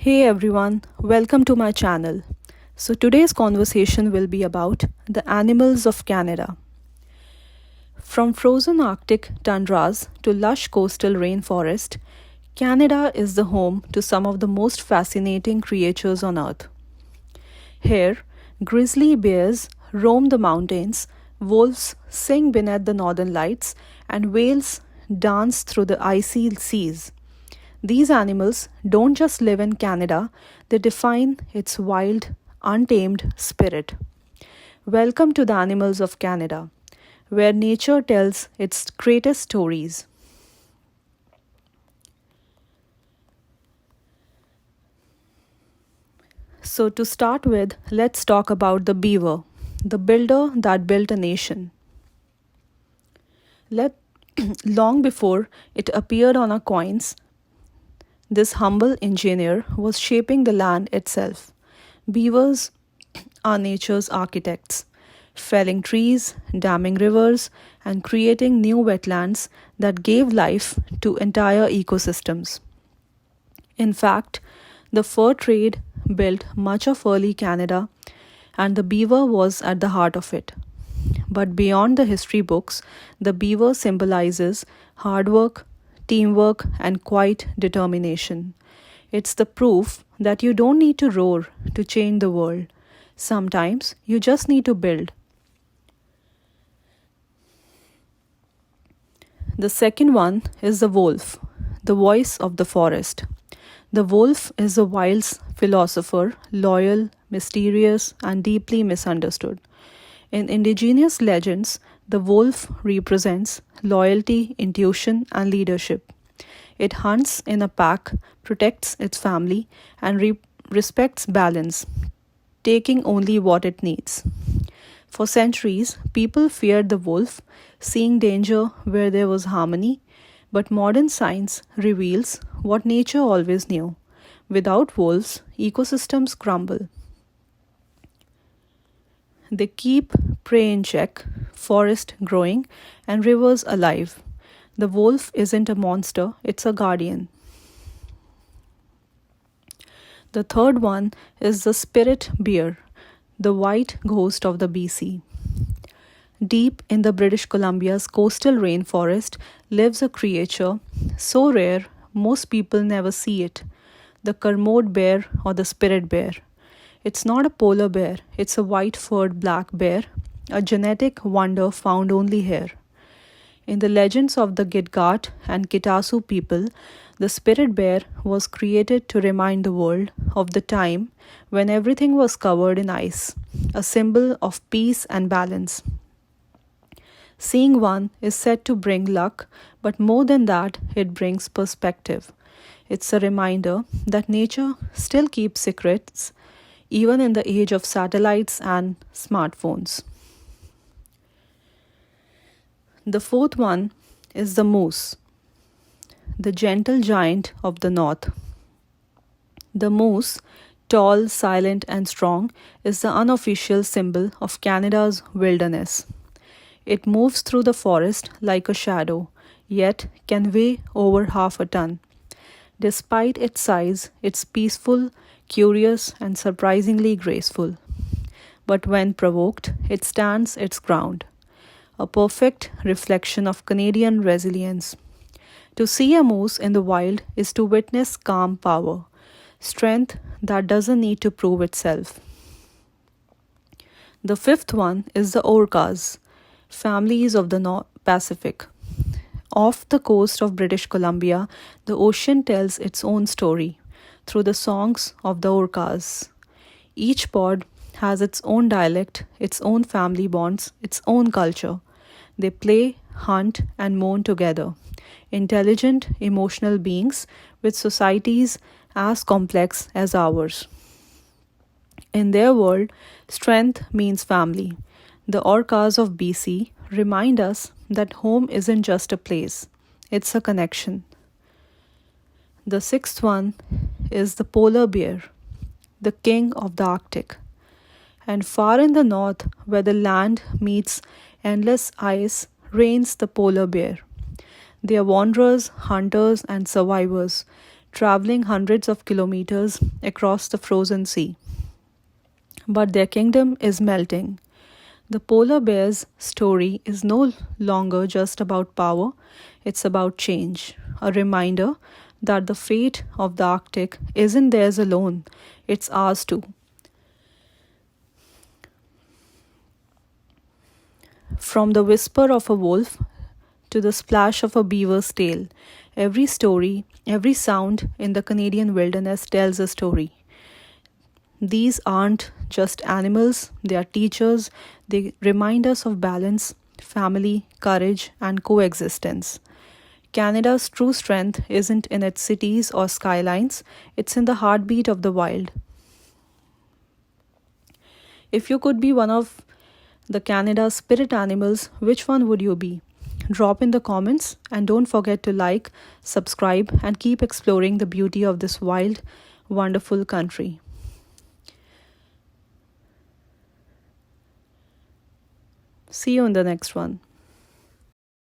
Hey everyone, welcome to my channel. So today's conversation will be about the animals of Canada. From frozen Arctic tundras to lush coastal rainforest, Canada is the home to some of the most fascinating creatures on earth. Here, grizzly bears roam the mountains, wolves sing beneath the northern lights, and whales dance through the icy seas. These animals don't just live in Canada, they define its wild, untamed spirit. Welcome to the Animals of Canada, where nature tells its greatest stories. So, to start with, let's talk about the beaver, the builder that built a nation. Let, long before it appeared on our coins, this humble engineer was shaping the land itself. Beavers are nature's architects, felling trees, damming rivers, and creating new wetlands that gave life to entire ecosystems. In fact, the fur trade built much of early Canada, and the beaver was at the heart of it. But beyond the history books, the beaver symbolizes hard work, teamwork, and quiet determination. It's the proof that you don't need to roar to change the world. Sometimes you just need to build. The second one is the wolf, the voice of the forest. The wolf is the wild's philosopher, loyal, mysterious, and deeply misunderstood. In indigenous legends, the wolf represents loyalty, intuition, and leadership. It hunts in a pack, protects its family, and respects balance, taking only what it needs. For centuries, people feared the wolf, seeing danger where there was harmony, but modern science reveals what nature always knew. Without wolves, ecosystems crumble. They keep prey in check, forest growing, and rivers alive. The wolf isn't a monster, it's a guardian. The third one is the spirit bear, the white ghost of the BC. Deep in the British Columbia's coastal rainforest lives a creature so rare most people never see it, the Kermode bear or the spirit bear. It's not a polar bear, it's a white furred black bear, a genetic wonder found only here. In the legends of the Gitga'at and Kitasu people, the spirit bear was created to remind the world of the time when everything was covered in ice, a symbol of peace and balance. Seeing one is said to bring luck, but more than that, it brings perspective. It's a reminder that nature still keeps secrets, even in the age of satellites and smartphones. The fourth one is the moose, the gentle giant of the north. The moose, tall, silent, and strong, is the unofficial symbol of Canada's wilderness. It moves through the forest like a shadow, yet can weigh over half a ton. Despite its size, it's peaceful, curious, and surprisingly graceful. But when provoked, it stands its ground, a perfect reflection of Canadian resilience. To see a moose in the wild is to witness calm power, strength that doesn't need to prove itself. The fifth one is the orcas, families of the North Pacific. Off the coast of British Columbia, the ocean tells its own story through the songs of the orcas. Each pod has its own dialect, its own family bonds, its own culture. They play, hunt, and mourn together. Intelligent, emotional beings with societies as complex as ours. In their world, strength means family. The orcas of BC remind us that home isn't just a place, it's a connection. The sixth one is the polar bear, the king of the Arctic. And far in the north, where the land meets endless ice, reigns the polar bear. They are wanderers, hunters, and survivors, traveling hundreds of kilometers across the frozen sea. But their kingdom is melting. The polar bear's story is no longer just about power, it's about change. A reminder that the fate of the Arctic isn't theirs alone, it's ours too. From the whisper of a wolf to the splash of a beaver's tail, every story, every sound in the Canadian wilderness tells a story. These aren't just animals, they are teachers. They remind us of balance, family, courage, and coexistence. Canada's true strength isn't in its cities or skylines, it's in the heartbeat of the wild. If you could be one of the Canada spirit animals, which one would you be? Drop in the comments and don't forget to like, subscribe, and keep exploring the beauty of this wild, wonderful country. See you in the next one.